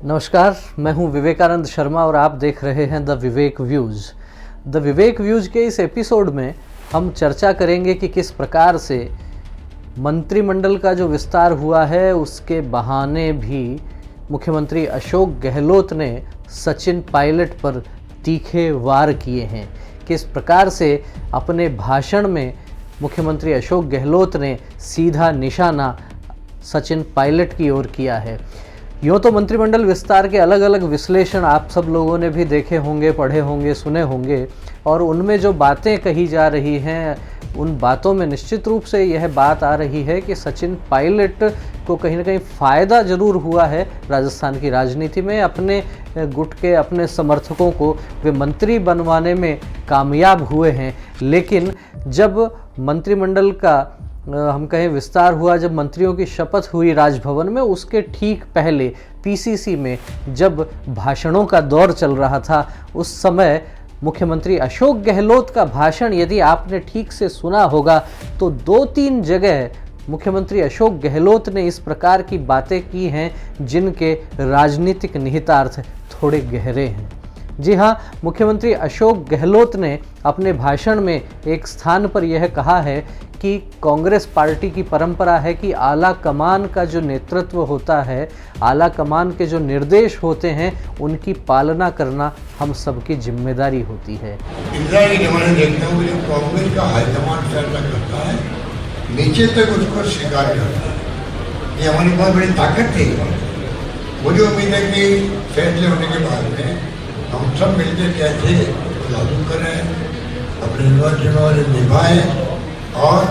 नमस्कार, मैं हूं विवेकानंद शर्मा और आप देख रहे हैं the Vivek views. The Vivek views के इस एपिसोड में हम चर्चा करेंगे कि किस प्रकार से मंत्रिमंडल का जो विस्तार हुआ है उसके बहाने भी मुख्यमंत्री अशोक गहलोत ने सचिन पायलट पर तीखे वार किए हैं। किस प्रकार से अपने भाषण में मुख्यमंत्री अशोक गहलोत ने सीधा निशाना सचिन पायलट की ओर किया है। यूँ तो मंत्रिमंडल विस्तार के अलग अलग विश्लेषण आप सब लोगों ने भी देखे होंगे, पढ़े होंगे, सुने होंगे, और उनमें जो बातें कही जा रही हैं उन बातों में निश्चित रूप से यह बात आ रही है कि सचिन पायलट को कहीं ना कहीं फ़ायदा ज़रूर हुआ है राजस्थान की राजनीति में। अपने गुट के अपने समर्थकों को वे मंत्री बनवाने में कामयाब हुए हैं। लेकिन जब मंत्रिमंडल का हम कहें विस्तार हुआ, जब मंत्रियों की शपथ हुई राजभवन में, उसके ठीक पहले पीसीसी में जब भाषणों का दौर चल रहा था, उस समय मुख्यमंत्री अशोक गहलोत का भाषण यदि आपने ठीक से सुना होगा तो 2-3 जगह मुख्यमंत्री अशोक गहलोत ने इस प्रकार की बातें की हैं जिनके राजनीतिक निहितार्थ थोड़े गहरे हैं। जी हाँ, मुख्यमंत्री अशोक गहलोत ने अपने भाषण में एक स्थान पर यह कहा है कि कांग्रेस पार्टी की परंपरा है कि आला कमान का जो नेतृत्व होता है, आला कमान के जो निर्देश होते हैं, उनकी पालना करना हम सबकी जिम्मेदारी होती है। इंदिरा के जमाने देखते हैं जो कांग्रेस का हाईकमान फैसला करता है, नीचे तक उसको स्वीकार करता है। ये हमारी बहुत बड़ी ताकत थी। मुझे उम्मीद है कि फैसले होने के बाद में हम सब मिलकर कैसे लागू करें, अपने निर्वाचन निभाएं और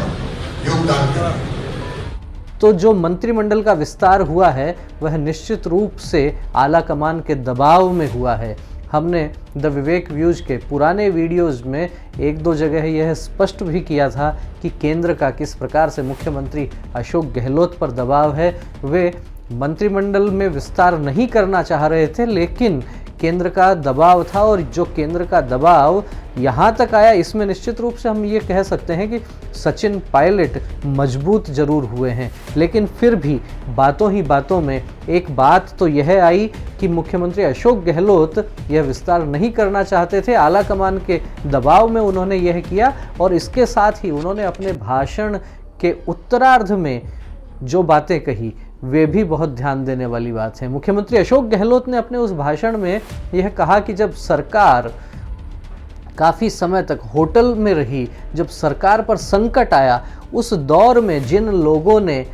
योगदान करें। तो जो मंत्रिमंडल का विस्तार हुआ है वह निश्चित रूप से आला कमान के दबाव में हुआ है। हमने द विवेक व्यूज़ के पुराने वीडियोज़ में 1-2 जगह यह स्पष्ट भी किया था कि केंद्र का किस प्रकार से मुख्यमंत्री अशोक गहलोत पर दबाव है। वे मंत्रिमंडल में विस्तार नहीं करना चाह रहे थे, लेकिन केंद्र का दबाव था, और जो केंद्र का दबाव यहाँ तक आया, इसमें निश्चित रूप से हम ये कह सकते हैं कि सचिन पायलट मजबूत जरूर हुए हैं। लेकिन फिर भी बातों ही बातों में एक बात तो यह आई कि मुख्यमंत्री अशोक गहलोत यह विस्तार नहीं करना चाहते थे, आला कमान के दबाव में उन्होंने यह किया। और इसके साथ ही उन्होंने अपने भाषण के उत्तरार्ध में जो बातें कही वे भी बहुत ध्यान देने वाली बात है। मुख्यमंत्री अशोक गहलोत ने अपने उस भाषण में यह कहा कि जब सरकार काफ़ी समय तक होटल में रही, जब सरकार पर संकट आया, उस दौर में जिन लोगों ने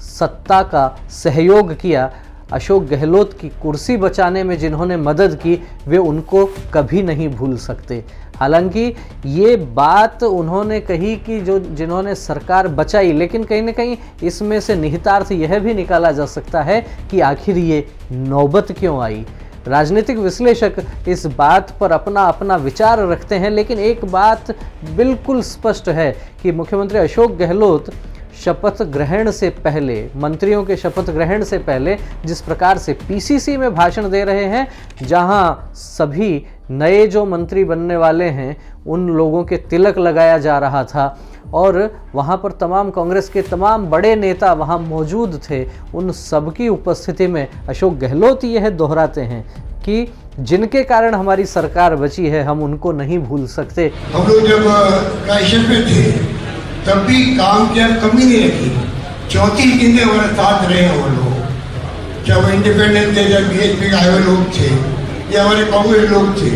सत्ता का सहयोग किया, अशोक गहलोत की कुर्सी बचाने में जिन्होंने मदद की, वे उनको कभी नहीं भूल सकते। हालांकि ये बात उन्होंने कही कि जो जिन्होंने सरकार बचाई, लेकिन कहीं ना कहीं इसमें से निहितार्थ यह भी निकाला जा सकता है कि आखिर ये नौबत क्यों आई। राजनीतिक विश्लेषक इस बात पर अपना अपना विचार रखते हैं, लेकिन एक बात बिल्कुल स्पष्ट है कि मुख्यमंत्री अशोक गहलोत शपथ ग्रहण से पहले, मंत्रियों के शपथ ग्रहण से पहले जिस प्रकार से पीसीसी में भाषण दे रहे हैं, जहां सभी नए जो मंत्री बनने वाले हैं उन लोगों के तिलक लगाया जा रहा था, और वहां पर तमाम कांग्रेस के तमाम बड़े नेता वहां मौजूद थे, उन सबकी उपस्थिति में अशोक गहलोत यह दोहराते हैं कि जिनके कारण हमारी सरकार बची है, हम उनको नहीं भूल सकते। हम लोग जब क्राइसिस में थे तब भी काम की कमी नहीं रखी। 34 दिन हमारे साथ रहे वो लोग, चाहे वो इंडिपेंडेंट थे, चाहे बीएसपी के आए हुए लोग थे या हमारे कांग्रेस लोग थे,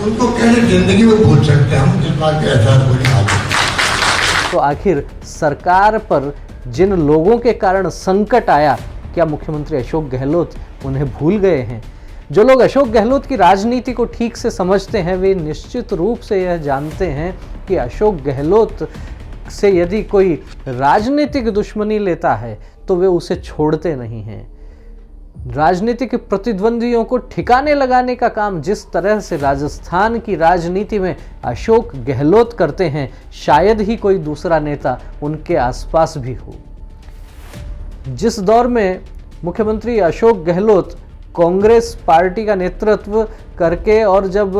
उनको कैसे जिंदगी में भूल सकते हैं हम, जिस बात का एहसास होने आता। तो आखिर सरकार पर जिन लोगों के कारण संकट आया, क्या मुख्यमंत्री अशोक गहलोत उन्हें भूल गए हैं? जो लोग अशोक गहलोत की राजनीति को ठीक से समझते हैं वे निश्चित रूप से यह जानते हैं कि अशोक गहलोत से यदि कोई राजनीतिक दुश्मनी लेता है तो वे उसे छोड़ते नहीं हैं। राजनीतिक प्रतिद्वंदियों को ठिकाने लगाने का काम जिस तरह से राजस्थान की राजनीति में अशोक गहलोत करते हैं, शायद ही कोई दूसरा नेता उनके आसपास भी हो। जिस दौर में मुख्यमंत्री अशोक गहलोत कांग्रेस पार्टी का नेतृत्व करके और जब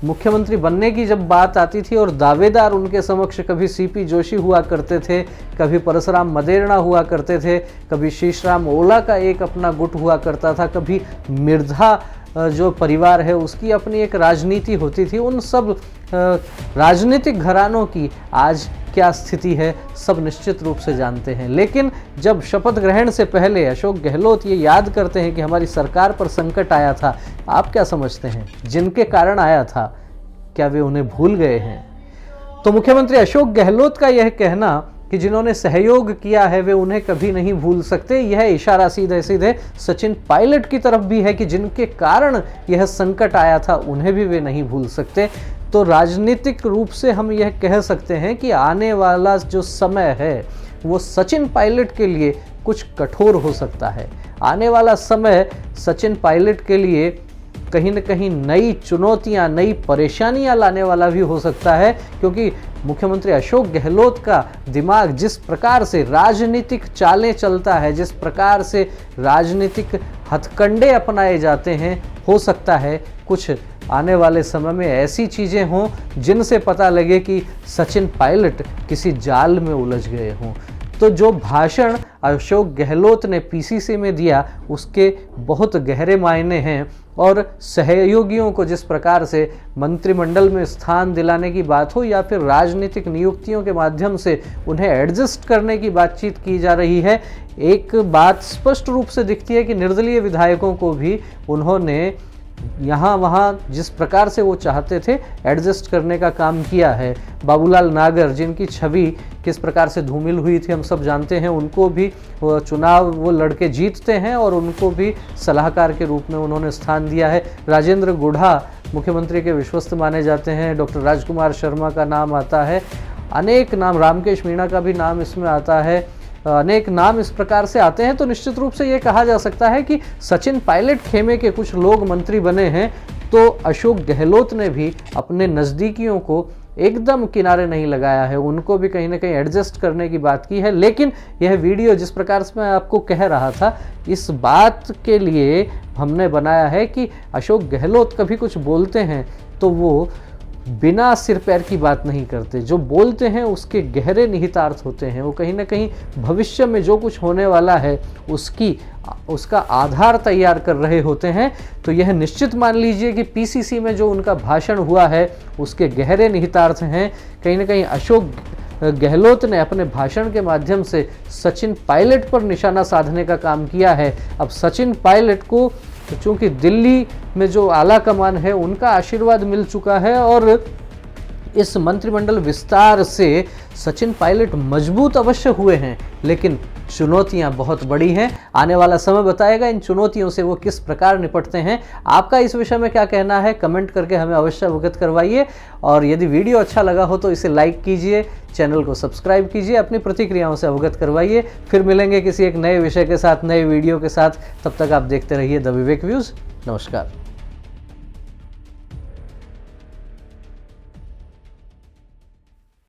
मुख्यमंत्री बनने की जब बात आती थी और दावेदार उनके समक्ष कभी सीपी जोशी हुआ करते थे, कभी परसराम मदेरणा हुआ करते थे, कभी शीशराम ओला का एक अपना गुट हुआ करता था, कभी मिर्धा जो परिवार है उसकी अपनी एक राजनीति होती थी। उन सब राजनीतिक घरानों की आज क्या स्थिति है सब निश्चित रूप से जानते हैं। लेकिन जब शपथ ग्रहण से पहले अशोक गहलोत ये याद करते हैं कि हमारी सरकार पर संकट आया था, आप क्या समझते हैं जिनके कारण आया था, क्या वे उन्हें भूल गए हैं? तो मुख्यमंत्री अशोक गहलोत का यह कहना कि जिन्होंने सहयोग किया है वे उन्हें कभी नहीं भूल सकते, यह इशारा सीधे सीधे सचिन पायलट की तरफ भी है कि जिनके कारण यह संकट आया था उन्हें भी वे नहीं भूल सकते। तो राजनीतिक रूप से हम यह कह सकते हैं कि आने वाला जो समय है वो सचिन पायलट के लिए कुछ कठोर हो सकता है। आने वाला समय सचिन पायलट के लिए कहीं न कहीं नई चुनौतियां, नई परेशानियां लाने वाला भी हो सकता है, क्योंकि मुख्यमंत्री अशोक गहलोत का दिमाग जिस प्रकार से राजनीतिक चालें चलता है, जिस प्रकार से राजनीतिक हथकंडे अपनाए जाते हैं, हो सकता है कुछ आने वाले समय में ऐसी चीज़ें हों जिनसे पता लगे कि सचिन पायलट किसी जाल में उलझ गए हों। तो जो भाषण अशोक गहलोत ने पीसीसी में दिया उसके बहुत गहरे मायने हैं, और सहयोगियों को जिस प्रकार से मंत्रिमंडल में स्थान दिलाने की बात हो या फिर राजनीतिक नियुक्तियों के माध्यम से उन्हें एडजस्ट करने की बातचीत की जा रही है, एक बात स्पष्ट रूप से दिखती है कि निर्दलीय विधायकों को भी उन्होंने यहाँ वहाँ जिस प्रकार से वो चाहते थे एडजस्ट करने का काम किया है। बाबूलाल नागर जिनकी छवि किस प्रकार से धूमिल हुई थी हम सब जानते हैं, उनको भी चुनाव वो लड़के जीतते हैं और उनको भी सलाहकार के रूप में उन्होंने स्थान दिया है। राजेंद्र गुढ़ा मुख्यमंत्री के विश्वस्त माने जाते हैं, डॉक्टर राजकुमार शर्मा का नाम आता है, अनेक नाम, रामकेश मीणा का भी नाम इसमें आता है, अनेक नाम इस प्रकार से आते हैं। तो निश्चित रूप से ये कहा जा सकता है कि सचिन पायलट खेमे के कुछ लोग मंत्री बने हैं, तो अशोक गहलोत ने भी अपने नज़दीकियों को एकदम किनारे नहीं लगाया है, उनको भी कहीं ना कहीं एडजस्ट करने की बात की है। लेकिन यह वीडियो जिस प्रकार से मैं आपको कह रहा था, इस बात के लिए हमने बनाया है कि अशोक गहलोत कभी कुछ बोलते हैं तो वो बिना सिर पैर की बात नहीं करते, जो बोलते हैं उसके गहरे निहितार्थ होते हैं। वो कहीं ना कहीं भविष्य में जो कुछ होने वाला है उसका आधार तैयार कर रहे होते हैं। तो यह निश्चित मान लीजिए कि पीसीसी में जो उनका भाषण हुआ है उसके गहरे निहितार्थ हैं। कहीं ना कहीं अशोक गहलोत ने अपने भाषण के माध्यम से सचिन पायलट पर निशाना साधने का काम किया है। अब सचिन पायलट को चूँकि दिल्ली में जो आला कमान है उनका आशीर्वाद मिल चुका है और इस मंत्रिमंडल विस्तार से सचिन पायलट मजबूत अवश्य हुए हैं, लेकिन चुनौतियां बहुत बड़ी हैं। आने वाला समय बताएगा इन चुनौतियों से वो किस प्रकार निपटते हैं। आपका इस विषय में क्या कहना है कमेंट करके हमें अवश्य अवगत करवाइए, और यदि वीडियो अच्छा लगा हो तो इसे लाइक कीजिए, चैनल को सब्सक्राइब कीजिए, अपनी प्रतिक्रियाओं से अवगत करवाइए। फिर मिलेंगे किसी एक नए विषय के साथ, नए वीडियो के साथ। तब तक आप देखते रहिए द विवेक व्यूज़। नमस्कार।